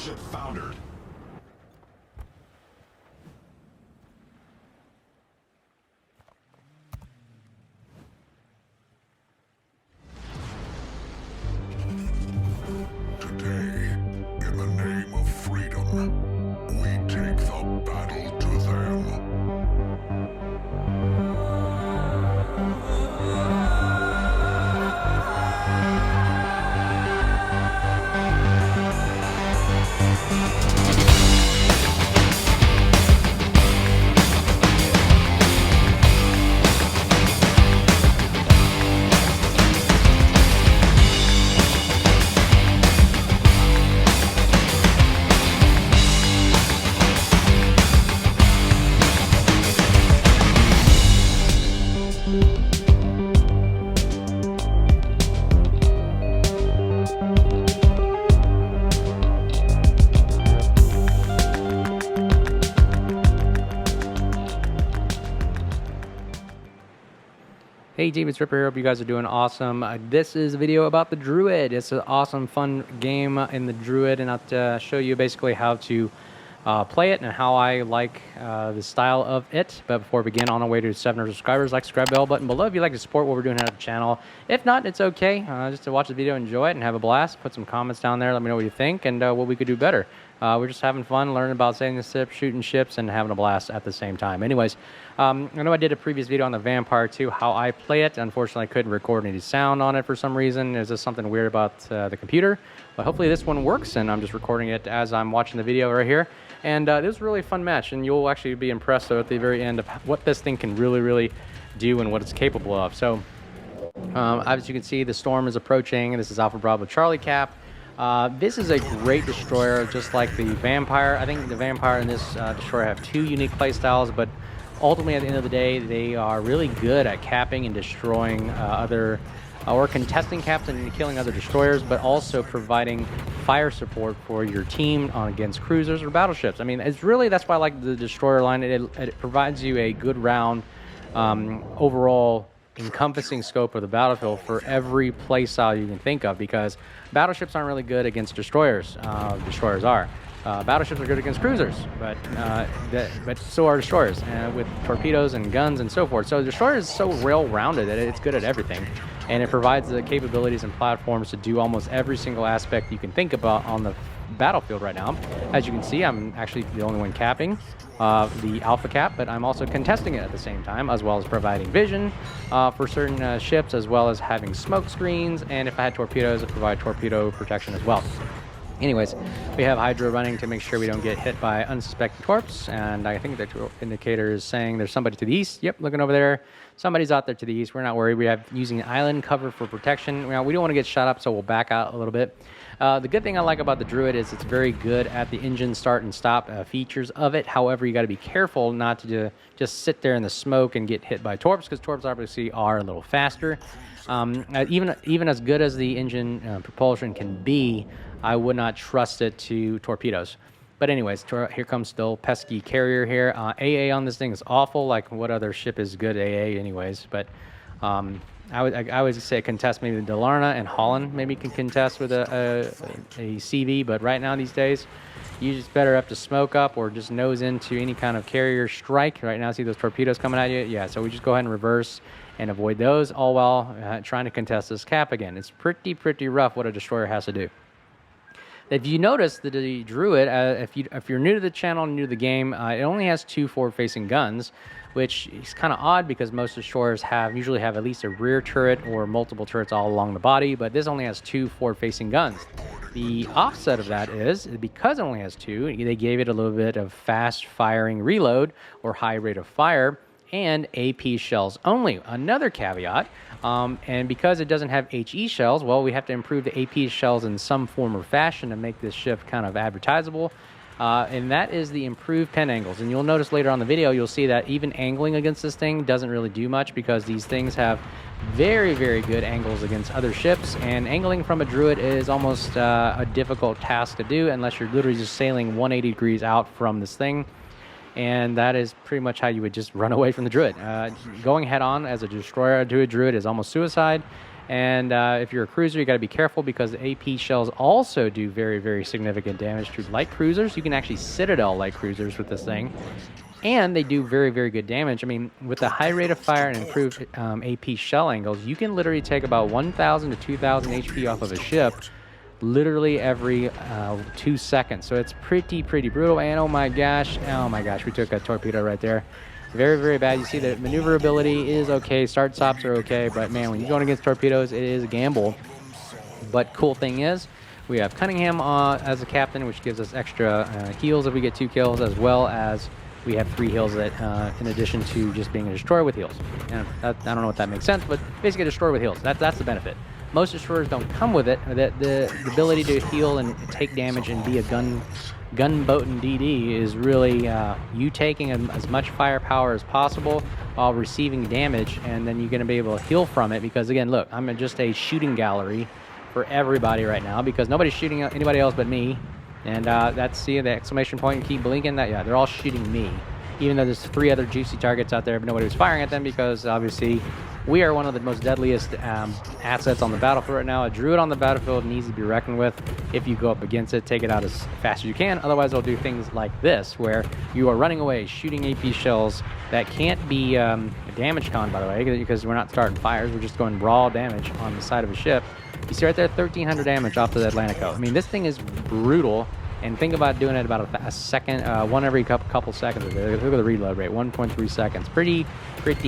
battleship foundered. Today, in the name of freedom, we take the battle to them. Hey team, it's Ripper here. Hope you guys are doing awesome. This is a video about the Druid. It's an awesome, fun game in the Druid, and I'll show you basically how to play it and how I like the style of it. But before we begin, on our way to 700 subscribers, like, subscribe, bell button below if you like to support what we're doing here at the channel. If not, it's okay. Just to watch the video, enjoy it, and have a blast. Put some comments down there. Let me know what you think and what we could do better. We're just having fun, learning about sailing the ship, shooting ships, and having a blast at the same time. Anyways, I know I did a previous video on the Vampire 2, how I play it. Unfortunately, I couldn't record any sound on it for some reason. There's just something weird about the computer. But hopefully this one works, and I'm just recording it as I'm watching the video right here. And it was a really fun match, and you'll actually be impressed at the very end of what this thing can really do and what it's capable of. So, as you can see, the storm is approaching. This is Alpha Bravo Charlie Cap. This is a great destroyer, just like the Vampire. I think the Vampire and this destroyer have two unique playstyles, but ultimately at the end of the day, they are really good at capping and destroying or contesting caps and killing other destroyers, but also providing fire support for your team against cruisers or battleships. I mean, that's why I like the destroyer line. It provides you a good round overall encompassing scope of the battlefield for every playstyle you can think of, because battleships aren't really good against destroyers. Destroyers are. Battleships are good against cruisers, but so are destroyers, with torpedoes and guns and so forth. So the destroyer is so well-rounded that it's good at everything, and it provides the capabilities and platforms to do almost every single aspect you can think about on the battlefield right now. As you can see, I'm actually the only one capping the Alpha Cap, but I'm also contesting it at the same time, as well as providing vision for certain ships, as well as having smoke screens, and if I had torpedoes, it provide torpedo protection as well. Anyways, we have Hydra running to make sure we don't get hit by unsuspecting torps, and I think the indicator is saying there's somebody to the east. Yep, looking over there. Somebody's out there to the east. We're not worried. We have using island cover for protection. Now, we don't want to get shot up, so we'll back out a little bit. The good thing I like about the Druid is it's very good at the engine start and stop features of it. However, you got to be careful not to just sit there in the smoke and get hit by torps, because torps obviously are a little faster. Even as good as the engine propulsion can be, I would not trust it to torpedoes. But anyways, here comes still pesky carrier here. AA on this thing is awful. Like, what other ship is good AA anyways? But I would say contest maybe the Delarna and Holland maybe can contest with a CV. But right now these days, you just better have to smoke up or just nose into any kind of carrier strike. Right now, see those torpedoes coming at you? Yeah, so we just go ahead and reverse and avoid those, all while trying to contest this cap again. It's pretty rough what a destroyer has to do. If you notice that the Druid, if you're new to the channel, new to the game, it only has two forward-facing guns, which is kind of odd because most destroyers usually have at least a rear turret or multiple turrets all along the body, but this only has two forward-facing guns. The offset of that is, because it only has two, they gave it a little bit of fast-firing reload or high rate of fire, and AP shells only. Another caveat, and because it doesn't have HE shells, well, we have to improve the AP shells in some form or fashion to make this ship kind of advertisable, and that is the improved pen angles. And you'll notice later on in the video, you'll see that even angling against this thing doesn't really do much, because these things have very good angles against other ships, and angling from a Druid is almost a difficult task to do unless you're literally just sailing 180 degrees out from this thing. And that is pretty much how you would just run away from the Druid. Going head-on as a destroyer to a Druid is almost suicide, And if you're a cruiser, you got to be careful because the AP shells also do very, very significant damage to light cruisers. You can actually Citadel light cruisers with this thing. And they do very, very good damage. I mean, with the high rate of fire and improved AP shell angles, you can literally take about 1,000 to 2,000 HP off of a ship literally every 2 seconds. So it's pretty brutal. And oh my gosh, we took a torpedo right there. Very, very bad. You see that maneuverability is okay. Start stops are okay. But man, when you're going against torpedoes, it is a gamble. But cool thing is, we have Cunningham as a captain, which gives us extra heals if we get 2 kills, as well as we have 3 heals that, in addition to just being a destroyer with heals. And I don't know if that makes sense, but basically a destroyer with heals. That's the benefit. Most destroyers don't come with it. The ability to heal and take damage and be a gunboat and DD is really you taking as much firepower as possible while receiving damage, and then you're going to be able to heal from it. Because again, look, I'm just a shooting gallery for everybody right now because nobody's shooting anybody else but me. And that's, see the exclamation point and keep blinking, that, yeah, they're all shooting me. Even though there's 3 other juicy targets out there, but nobody was firing at them because obviously we are one of the most deadliest assets on the battlefield right now. A Druid on the battlefield needs to be reckoned with. If you go up against it, take it out as fast as you can. Otherwise, they'll do things like this, where you are running away, shooting AP shells that can't be damage con, by the way, because we're not starting fires. We're just going raw damage on the side of a ship. You see right there, 1,300 damage off the Atlantico. I mean, this thing is brutal. And think about doing it about a second, one every couple seconds. Look at the reload rate, 1.3 seconds. Pretty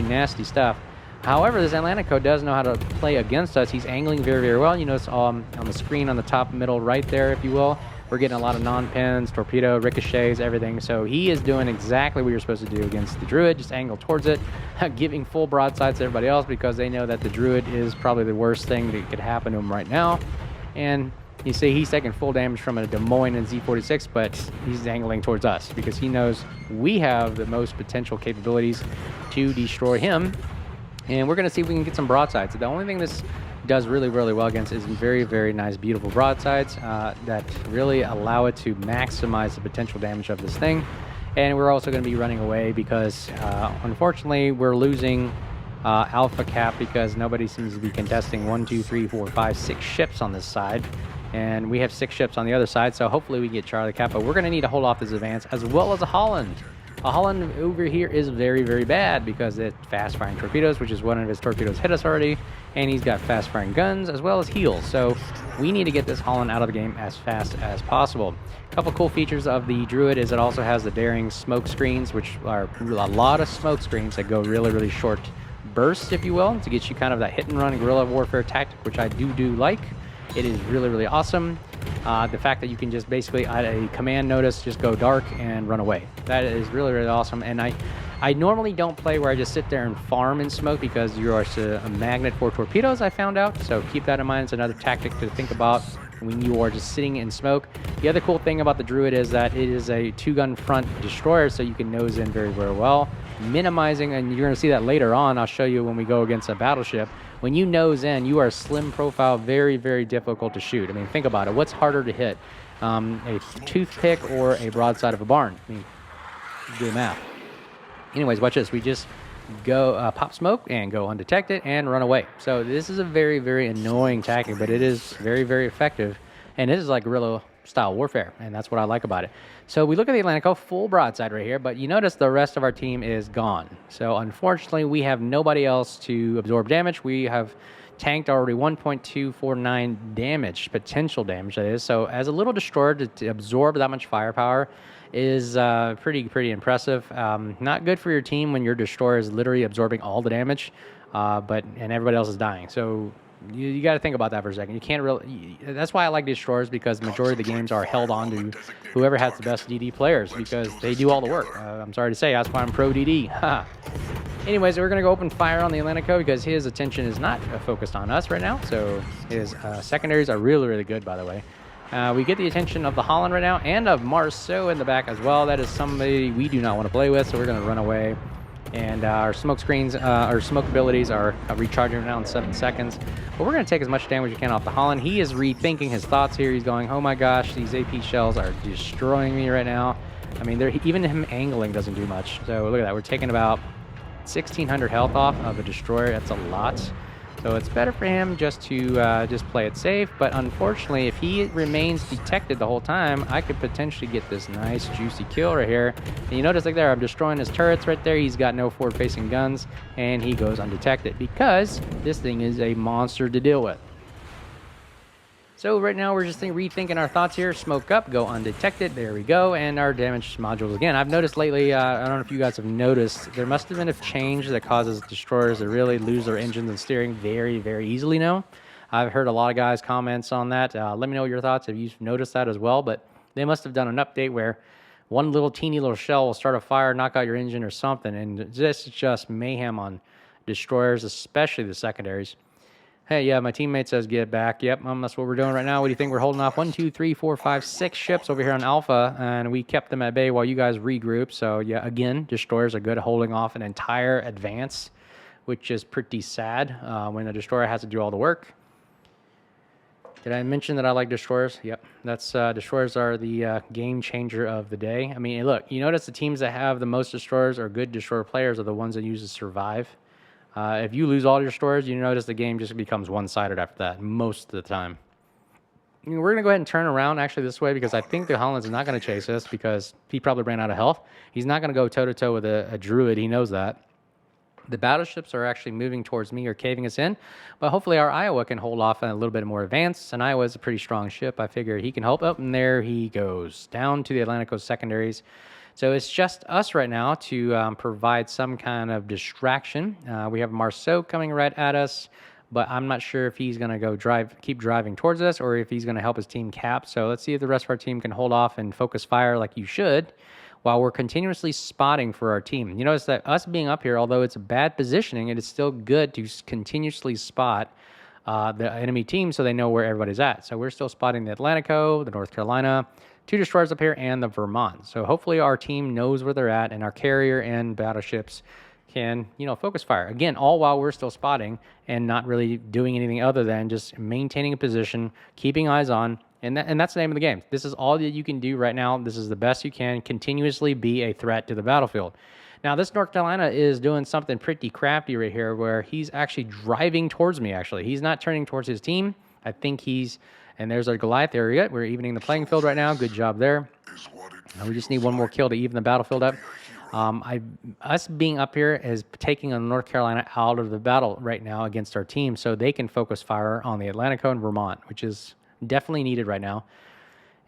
nasty stuff. However, this Atlantico does know how to play against us. He's angling very, very well. You notice on the screen on the top middle right there, if you will, we're getting a lot of non-pins, torpedo, ricochets, everything. So he is doing exactly what you're supposed to do against the Druid, just angle towards it, giving full broadsides to everybody else because they know that the Druid is probably the worst thing that could happen to him right now. And you see he's taking full damage from a Des Moines and Z46, but he's angling towards us because he knows we have the most potential capabilities to destroy him. And we're going to see if we can get some broadsides. The only thing this does really, really well against is very, very nice, beautiful broadsides that really allow it to maximize the potential damage of this thing. And we're also going to be running away because, unfortunately, we're losing Alpha Cap because nobody seems to be contesting 1, 2, 3, 4, 5, 6 ships on this side. And we have 6 ships on the other side, so hopefully we get Charlie Cap. But we're going to need to hold off this advance, as well as a Holland. A Holland over here is very, very bad because it's fast-firing torpedoes, which is one of his torpedoes hit us already. And he's got fast-firing guns, as well as heals. So we need to get this Holland out of the game as fast as possible. A couple cool features of the Druid is it also has the daring smoke screens, which are a lot of smoke screens that go really, really short bursts, if you will, to get you kind of that hit-and-run guerrilla warfare tactic, which I do like. It is really, really awesome. The fact that you can just basically, at a command notice, just go dark and run away. That is really, really awesome. And I normally don't play where I just sit there and farm in smoke because you are a magnet for torpedoes, I found out. So keep that in mind. It's another tactic to think about when you are just sitting in smoke. The other cool thing about the Druid is that it is a 2-gun front destroyer, so you can nose in very, very well. Minimizing, and you're going to see that later on, I'll show you when we go against a battleship. When you nose in, you are slim profile, very, very difficult to shoot. I mean, think about it. What's harder to hit? A toothpick or a broadside of a barn? I mean, do the math. Anyways, watch this. We just go pop smoke and go undetected and run away. So this is a very, very annoying tactic, but it is very, very effective. And this is like guerrilla style warfare, and that's what I like about it. So we look at the Atlantico, full broadside right here, but you notice the rest of our team is gone. So unfortunately, we have nobody else to absorb damage. We have tanked already 1.249 damage, potential damage that is. So as a little destroyer to absorb that much firepower is pretty impressive. Not good for your team when your destroyer is literally absorbing all the damage, and everybody else is dying. So you got to think about that for a second. You can't really. That's why I like destroyers, because the majority of the games are held on to whoever has the best DD players, because they do all the work. I'm sorry to say, that's why I'm pro DD. Anyways, we're gonna go open fire on the Atlantico because his attention is not focused on us right now. So his secondaries are really, really good, by the way. We get the attention of the Holland right now, and of Marceau in the back as well. That is somebody we do not want to play with, so we're gonna run away. And our smoke screens, our smoke abilities are recharging now in 7 seconds. But we're going to take as much damage as we can off the Holland. He is rethinking his thoughts here. He's going, oh my gosh, these AP shells are destroying me right now. I mean, even him angling doesn't do much. So look at that. We're taking about 1,600 health off of a destroyer. That's a lot. So it's better for him just to just play it safe. But unfortunately, if he remains detected the whole time, I could potentially get this nice juicy kill right here. And you notice like there, I'm destroying his turrets right there. He's got no forward-facing guns, and he goes undetected because this thing is a monster to deal with. So right now we're just rethinking our thoughts here. Smoke up, go undetected. There we go. And our damage modules again. I've noticed lately, I don't know if you guys have noticed, there must have been a change that causes destroyers to really lose their engines and steering very, very easily now. I've heard a lot of guys comments on that. Let me know your thoughts if you've noticed that as well. But they must have done an update where one little teeny little shell will start a fire, knock out your engine or something. And this is just mayhem on destroyers, especially the secondaries. Hey, yeah, my teammate says get back. Yep, that's what we're doing right now. What do you think? We're holding off 1, 2, 3, 4, 5, 6 ships over here on Alpha, and we kept them at bay while you guys regroup. So, yeah, again, destroyers are good at holding off an entire advance, which is pretty sad when a destroyer has to do all the work. Did I mention that I like destroyers? Yep, that's destroyers are the game changer of the day. I mean, look, you notice the teams that have the most destroyers or good destroyer players are the ones that use to survive. If you lose all your destroyers, you notice the game just becomes one-sided after that most of the time. We're going to go ahead and turn around actually this way because I think the Holland's not going to chase us because he probably ran out of health. He's not going to go toe-to-toe with a Druid. He knows that. The battleships are actually moving towards me or caving us in, but hopefully our Iowa can hold off and a little bit more advance. And Iowa is a pretty strong ship. I figure he can help. Up and there he goes down to the Atlantic Coast secondaries. So it's just us right now to provide some kind of distraction. We have Marceau coming right at us, but I'm not sure if he's going to go keep driving towards us or if he's going to help his team cap. So let's see if the rest of our team can hold off and focus fire like you should while we're continuously spotting for our team. You notice that us being up here, although it's a bad positioning, it is still good to continuously spot the enemy team so they know where everybody's at. So we're still spotting the Atlantico, the North Carolina, 2 destroyers up here, and the Vermont. So hopefully our team knows where they're at, and our carrier and battleships can, focus fire. Again, all while we're still spotting and not really doing anything other than just maintaining a position, keeping eyes on, and that's the name of the game. This is all that you can do right now. This is the best you can, continuously be a threat to the battlefield. Now, this North Carolina is doing something pretty crafty right here where he's actually driving towards me, actually. He's not turning towards his team. I think and there's our Goliath area. We're evening the playing field right now. Good job there. We just need one more kill to even the battlefield up. Us being up here is taking North Carolina out of the battle right now against our team so they can focus fire on the Atlantico and Vermont, which is definitely needed right now.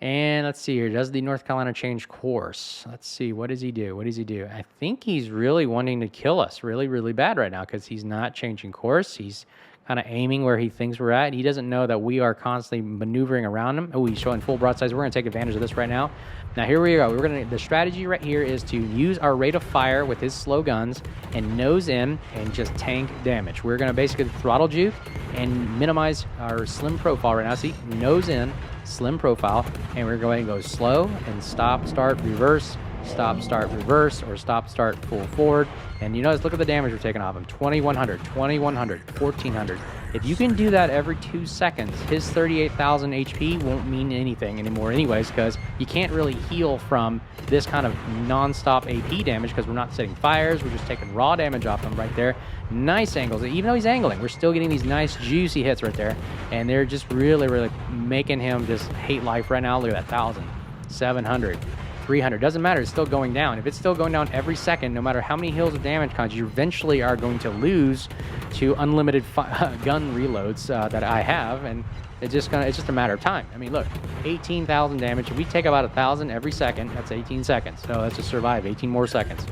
And let's see here. Does the North Carolina change course? Let's see. What does he do? I think he's really wanting to kill us really, really bad right now because he's not changing course. He's kind of aiming where he thinks we're at. He doesn't know that we are constantly maneuvering around him. Oh, he's showing full broadsides. We're going to take advantage of this right now. Now, here we go. The strategy right here is to use our rate of fire with his slow guns and nose in and just tank damage. We're going to basically throttle juke and minimize our slim profile right now. See, nose in, slim profile, and we're going to go slow and stop, start, reverse, stop, start, reverse, or stop, start, full forward. And you notice, look at the damage we're taking off him. 2100, 2100, 1400. If you can do that every 2 seconds, his 38,000 HP won't mean anything anymore anyways, because you can't really heal from this kind of non-stop AP damage because we're not setting fires. We're just taking raw damage off him right there. Nice angles. Even though he's angling, we're still getting these nice juicy hits right there. And they're just really, really making him just hate life right now. Look at that, 1,000, 700. 300. Doesn't matter. It's still going down. If it's still going down every second, no matter how many hills of damage comes, you eventually are going to lose to unlimited gun reloads that I have, and it's just a matter of time. I mean, look, 18,000 damage. If we take about 1,000 every second, that's 18 seconds. So let's just survive 18 more seconds.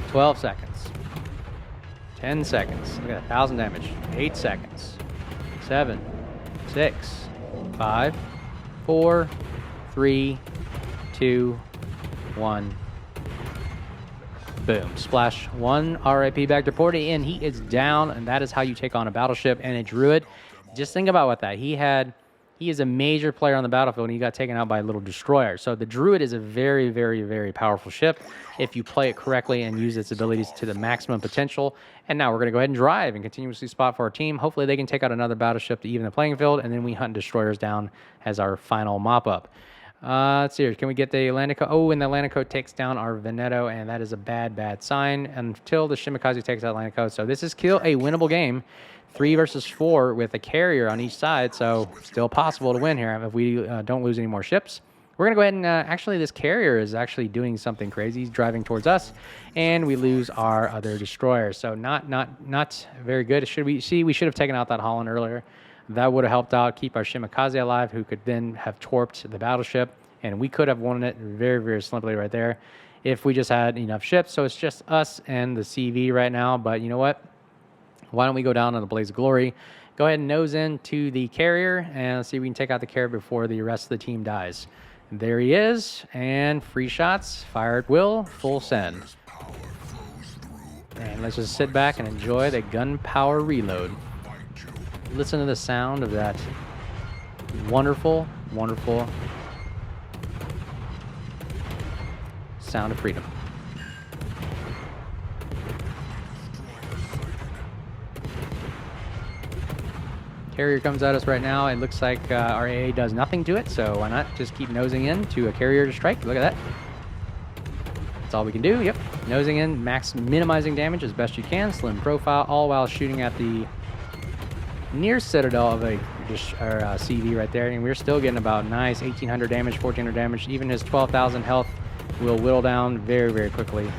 12 seconds. 10 seconds. Look at 1,000 damage. 8 seconds. 7, 6, 5, 4, 3, 2, 1. Boom. Splash 1. RIP back to Porty, and he is down, and that is how you take on a battleship and a Druid. Just think about what that. He is a major player on the battlefield, and he got taken out by a little destroyer. So the Druid is a very, very, very powerful ship if you play it correctly and use its abilities to the maximum potential. And now we're going to go ahead and drive and continuously spot for our team. Hopefully they can take out another battleship to even the playing field, and then we hunt destroyers down as our final mop-up. Let's see here. Can we get the Atlantico? Oh, and the Atlantico takes down our Veneto, and that is a bad, bad sign until the Shimakaze takes out Atlantico. So this is still a winnable game. 3 versus 4 with a carrier on each side, so still possible to win here if we don't lose any more ships. We're going to go ahead and actually this carrier is actually doing something crazy. He's driving towards us, and we lose our other destroyer. So not very good. We should have taken out that Holland earlier. That would have helped out, keep our Shimakaze alive, who could then have torped the battleship, and we could have won it very, very simply right there if we just had enough ships. So it's just us and the CV right now, but you know what? Why don't we go down on the Blaze of Glory, go ahead and nose into the carrier, and see if we can take out the carrier before the rest of the team dies. There he is, and free shots, fire at will, full send. And let's just sit back and enjoy the gunpowder reload. Listen to the sound of that wonderful, wonderful sound of freedom. Carrier comes at us right now. It looks like our AA does nothing to it, so why not just keep nosing in to a carrier to strike? Look at that. That's all we can do. Yep. Nosing in, minimizing damage as best you can. Slim profile, all while shooting at the near citadel of a CV right there. And we're still getting about nice 1,800 damage, 1,400 damage. Even his 12,000 health will whittle down very, very quickly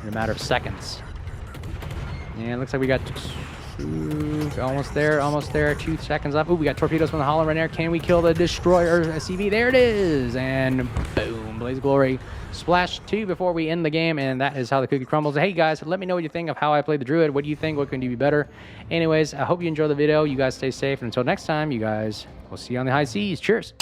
in a matter of seconds. And it looks like we got... almost there. 2 seconds left. Ooh, we got torpedoes from the Holland right there. Can we kill the destroyer CV? There it is. And boom, Blaze of Glory. Splash 2 before we end the game, and that is how the cookie crumbles. Hey guys, let me know what you think of how I played the Druid. What do you think? What can you be better? Anyways, I hope you enjoyed the video. You guys stay safe. And until next time, you guys, we'll see you on the high seas. Cheers.